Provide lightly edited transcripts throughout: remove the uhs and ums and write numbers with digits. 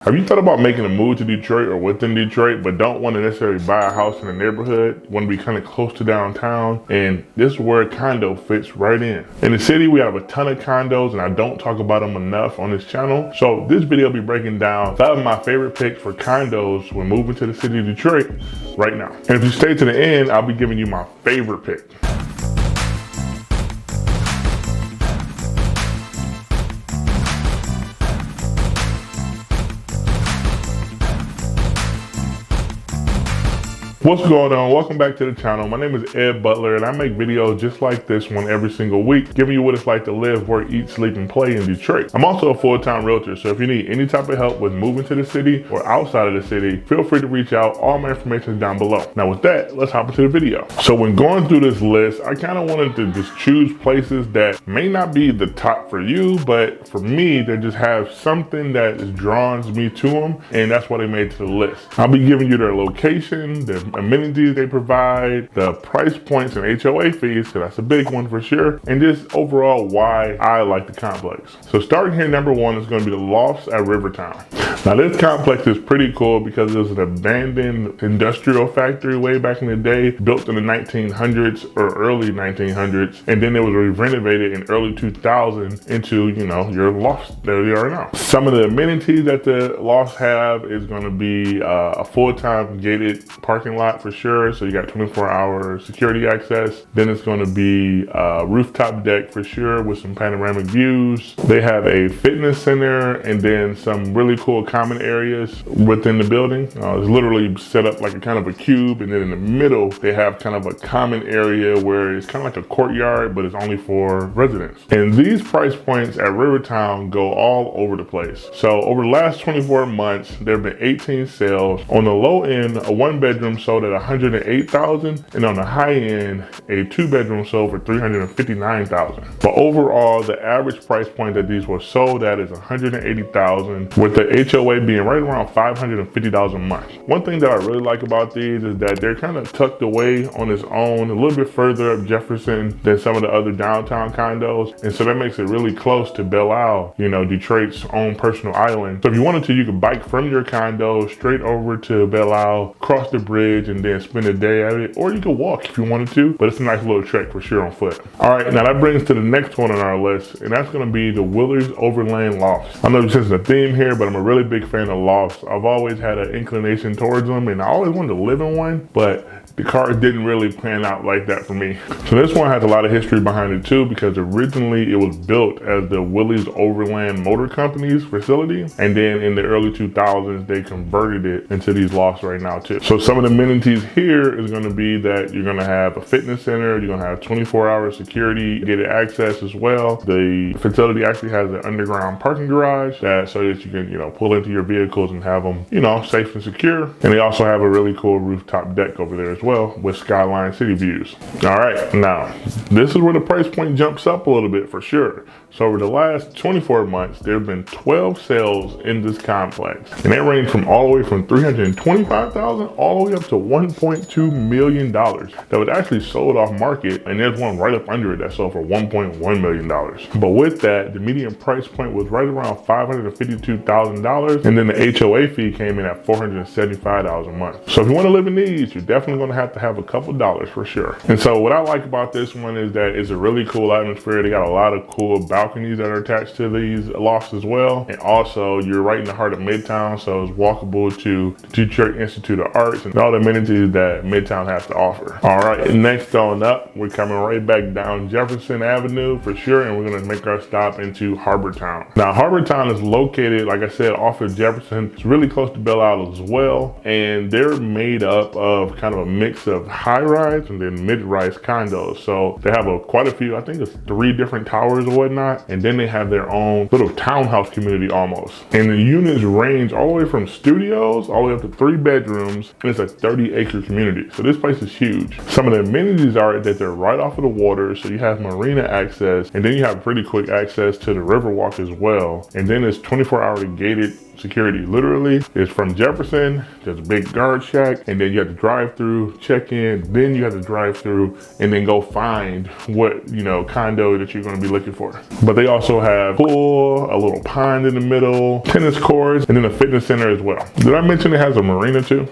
Have you thought about making a move to Detroit or within Detroit, but don't want to necessarily buy a house in the neighborhood? Want to be kind of close to downtown? And this is where Condo fits right in. In the city, we have a ton of condos, and I don't talk about them enough on this channel. So this video will be breaking down 5 of my favorite picks for condos when moving to the city of Detroit right now. And if you stay to the end, I'll be giving you my favorite pick. What's going on? Welcome back to the channel. My name is Ed Butler and I make videos just like this one every single week, giving you what it's like to live, work, eat, sleep, and play in Detroit. I'm also a full-time realtor, so if you need any type of help with moving to the city or outside of the city, feel free to reach out. All my information is down below. Now with that, let's hop into the video. So when going through this list, I kind of wanted to just choose places that may not be the top for you, but for me, they just have something that draws me to them, and that's why they made it to the list. I'll be giving you their location, their amenities they provide, the price points and HOA fees, because that's a big one for sure, and just overall why I like the complex. So starting here, number one is going to be the Lofts at Rivertown. Now this complex is pretty cool because it was an abandoned industrial factory way back in the day, built in the 1900s or early 1900s, and then it was renovated in early 2000 into, you know, your lofts that they are now. Some of the amenities that the lofts have is going to be a full-time gated parking lot for sure, so you got 24-hour security access. Then it's going to be a rooftop deck for sure with some panoramic views. They have a fitness center and then some really cool common areas within the building. It's literally set up like a kind of a cube, and then in the middle they have kind of a common area where it's kind of like a courtyard, but it's only for residents. And these price points at Rivertown go all over the place. So over the last 24 months, there have been 18 sales. On the low end, a 1-bedroom sold at $108,000, and on the high end, a 2-bedroom sold for $359,000. But overall, the average price point that these were sold at is $180,000, with the HOA being right around $550 a month. One thing that I really like about these is that they're kind of tucked away on its own, a little bit further up Jefferson than some of the other downtown condos, and so that makes it really close to Belle Isle, you know, Detroit's own personal island. So if you wanted to, you could bike from your condo straight over to Belle Isle, cross the bridge, and then spend a day at it, or you could walk if you wanted to, but it's a nice little trek for sure on foot. All right, now that brings to the next one on our list, and that's going to be the Willys Overland Lofts. I know this is a theme here, but I'm a really big fan of lofts. I've always had an inclination towards them, and I always wanted to live in one, but the cars didn't really pan out like that for me. So this one has a lot of history behind it too, because originally it was built as the Willys Overland Motor Company's facility, and then in the early 2000s they converted it into these lofts right now too. So some of the amenities here is going to be that you're going to have a fitness center, you're going to have 24-hour security gated access as well. The facility actually has an underground parking garage so that you can, you know, pull into your vehicles and have them, you know, safe and secure. And they also have a really cool rooftop deck over there as well with skyline city views. All right, now this is where the price point jumps up a little bit for sure. So over the last 24 months, there have been 12 sales in this complex, and they range from all the way from $325,000 all the way up to $1.2 million that was actually sold off market, and there's one right up under it that sold for $1.1 million. But with that, the median price point was right around $552,000, and then the HOA fee came in at $475 a month. So if you want to live in these, you're definitely going to have a couple dollars for sure. And so what I like about this one is that it's a really cool atmosphere. They got a lot of cool balconies that are attached to these lofts as well, and also you're right in the heart of Midtown, so it's walkable to the Detroit Institute of Arts and all the amenities that Midtown has to offer. All right, next on up, we're coming right back down Jefferson Avenue for sure, and we're going to make our stop into Harbortown. Now Harbortown is located, like I said, off of Jefferson. It's really close to Belle Isle as well, and they're made up of kind of a mix of high-rise and then mid-rise condos. So they have quite a few, I think it's 3 different towers or whatnot, and then they have their own little townhouse community almost. And the units range all the way from studios all the way up to 3 bedrooms, and it's a 30-acre community. So this place is huge. Some of the amenities are that they're right off of the water, so you have marina access, and then you have pretty quick access to the Riverwalk as well. And then it's 24-hour gated security. Literally, it's from Jefferson, there's a big guard shack, and then you have to drive through, check in, then you have to drive through, and then go find what, you know, condo that you're gonna be looking for. But they also have pool, a little pond in the middle, tennis courts, and then a fitness center as well. Did I mention it has a marina too?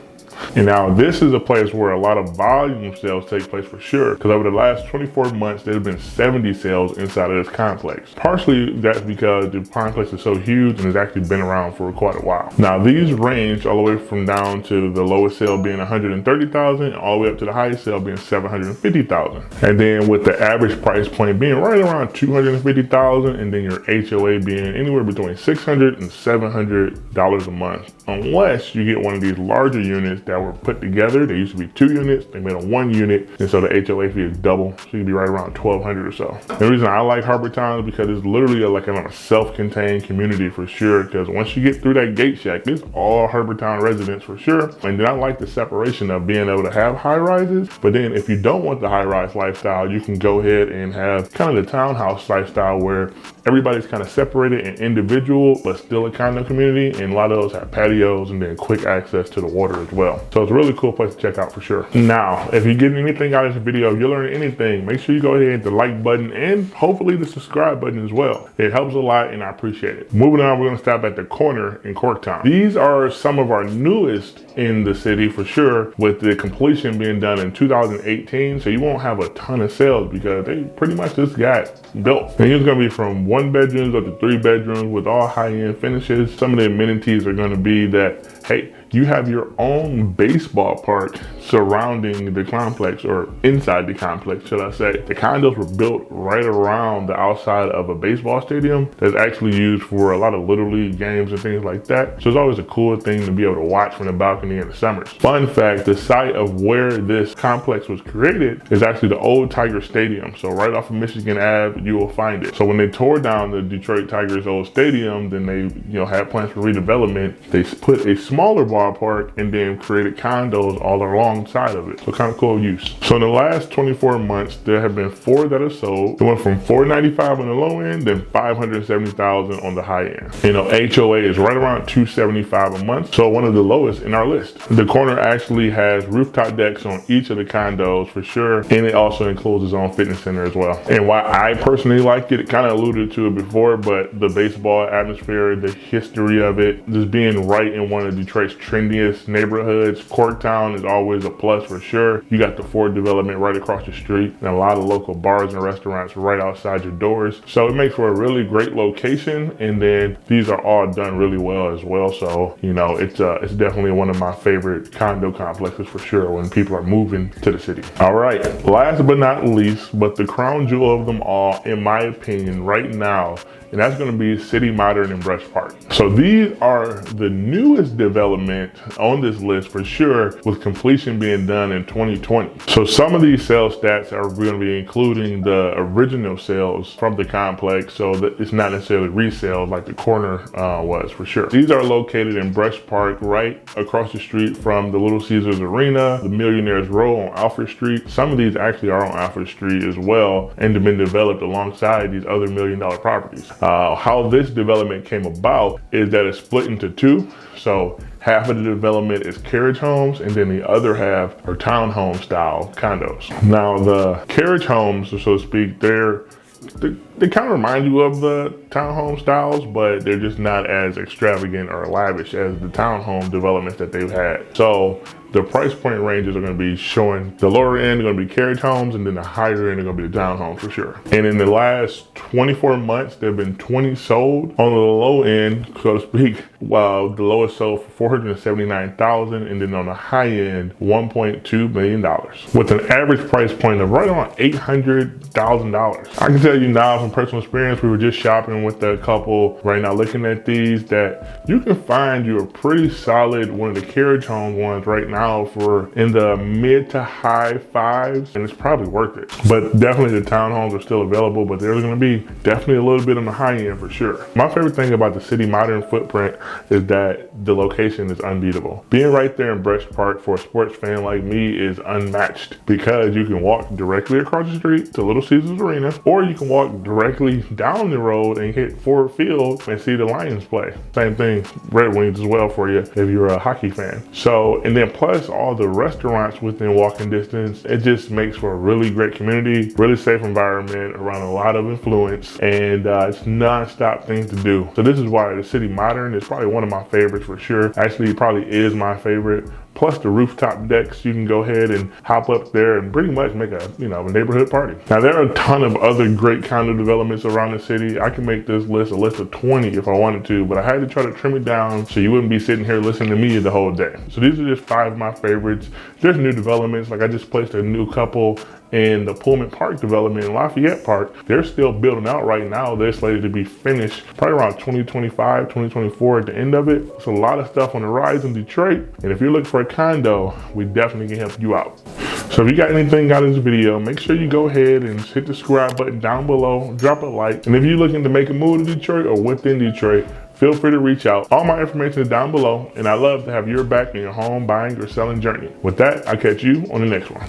And now this is a place where a lot of volume sales take place for sure, because over the last 24 months, there have been 70 sales inside of this complex. Partially that's because the complex is so huge and has actually been around for quite a while. Now these range all the way from down to the lowest sale being 130,000, all the way up to the highest sale being 750,000. And then with the average price point being right around 250,000, and then your HOA being anywhere between $600 and $700 a month, unless you get one of these larger units that were put together. They used to be 2 units, they made them 1 unit, and so the HOA fee is double, so you'd be right around $1,200 or so. The reason I like Harbortown is because it's literally like a self-contained community for sure, because once you get through that gate shack, it's all Harbortown residents for sure. And then I like the separation of being able to have high rises, but then if you don't want the high rise lifestyle, you can go ahead and have kind of the townhouse lifestyle where everybody's kind of separated and individual, but still a condo community, and a lot of those have patios and then quick access to the water as well. So it's a really cool place to check out for sure. Now, if you get anything out of this video, if you learn anything, make sure you go ahead and hit the like button and hopefully the subscribe button as well. It helps a lot and I appreciate it. Moving on, we're gonna stop at the corner in Corktown. These are some of our newest in the city for sure, with the completion being done in 2018. So you won't have a ton of sales because they pretty much just got built. And it's gonna be from 1 bedrooms up to 3 bedrooms with all high-end finishes. Some of the amenities are gonna be that, hey, you have your own baseball park surrounding the complex, or inside the complex, should I say. The condos were built right around the outside of a baseball stadium that's actually used for a lot of Little League games and things like that. So it's always a cool thing to be able to watch from the balcony in the summers. Fun fact, the site of where this complex was created is actually the old Tiger Stadium. So right off of Michigan Ave, you will find it. So when they tore down the Detroit Tigers old stadium, then they, you know, had plans for redevelopment. They put a smaller ballpark and then created condos all alongside of it. So kind of cool use. So in the last 24 months, there have been 4 that are sold. It went from $495 on the low end, then $570,000 on the high end. You know, HOA is right around $275 a month. So one of the lowest in our list. The corner actually has rooftop decks on each of the condos for sure. And it also includes its own fitness center as well. And why I personally like it, kind of alluded to it before, but the baseball atmosphere, the history of it, just being right in one of Detroit's trendiest neighborhoods. Corktown is always a plus for sure. You got the Ford development right across the street and a lot of local bars and restaurants right outside your doors. So it makes for a really great location. And then these are all done really well as well. So, you know, it's definitely one of my favorite condo complexes for sure when people are moving to the city. All right, last but not least, but the crown jewel of them all, in my opinion, right now, and that's going to be City Modern in Brush Park. So these are the newest development on this list for sure, with completion being done in 2020. So some of these sales stats are going to be including the original sales from the complex, so that it's not necessarily resales like the corner was for sure. These are located in Brush Park, right across the street from the Little Caesars Arena, the Millionaires Row on Alfred Street. Some of these actually are on Alfred Street as well, and have been developed alongside these other $1 million properties. How this development came about is that it's split into 2. So half of the development is carriage homes, and then the other half are townhome style condos. Now the carriage homes, so to speak, they kind of remind you of the townhome styles, but they're just not as extravagant or lavish as the townhome developments that they've had. So the price point ranges are going to be showing the lower end are going to be carriage homes, and then the higher end are going to be the townhomes for sure. And in the last 24 months, there have been 20 sold. On the low end, so to speak, while the lowest sold for $479,000, and then on the high end, $1.2 million, with an average price point of right around $800,000. I can tell you now from personal experience, we were just shopping with a couple right now looking at these, that you can find you a pretty solid one of the carriage home ones right now now for in the mid to high fives, and it's probably worth it. But definitely the townhomes are still available, but there's gonna be definitely a little bit on the high end for sure. My favorite thing about the city modern footprint is that the location is unbeatable. Being right there in Bresh Park for a sports fan like me is unmatched because you can walk directly across the street to Little Caesars Arena, or you can walk directly down the road and hit Ford Field and see the Lions play. Same thing, Red Wings as well for you if you're a hockey fan. So, and then plus all the restaurants within walking distance, it just makes for a really great community, really safe environment around a lot of influence, and it's non-stop things to do. So this is why the city modern is probably one of my favorites for sure. Actually, it probably is my favorite. Plus the rooftop decks, you can go ahead and hop up there and pretty much make a, a neighborhood party. Now there are a ton of other great condo developments around the city. I can make this list a list of 20 if I wanted to, but I had to try to trim it down so you wouldn't be sitting here listening to me the whole day. So these are just 5 of my favorites. There's new developments, like I just placed a new couple in the Pullman Park development in Lafayette Park. They're still building out right now. They're slated to be finished probably around 2025, 2024 at the end of it. It's a lot of stuff on the rise in Detroit. And if you're looking for a condo, we definitely can help you out. So if you got anything out of this video, make sure you go ahead and hit the subscribe button down below, drop a like. And if you're looking to make a move to Detroit or within Detroit, feel free to reach out. All my information is down below, and I love to have your back in your home buying or selling journey. With that, I'll catch you on the next one.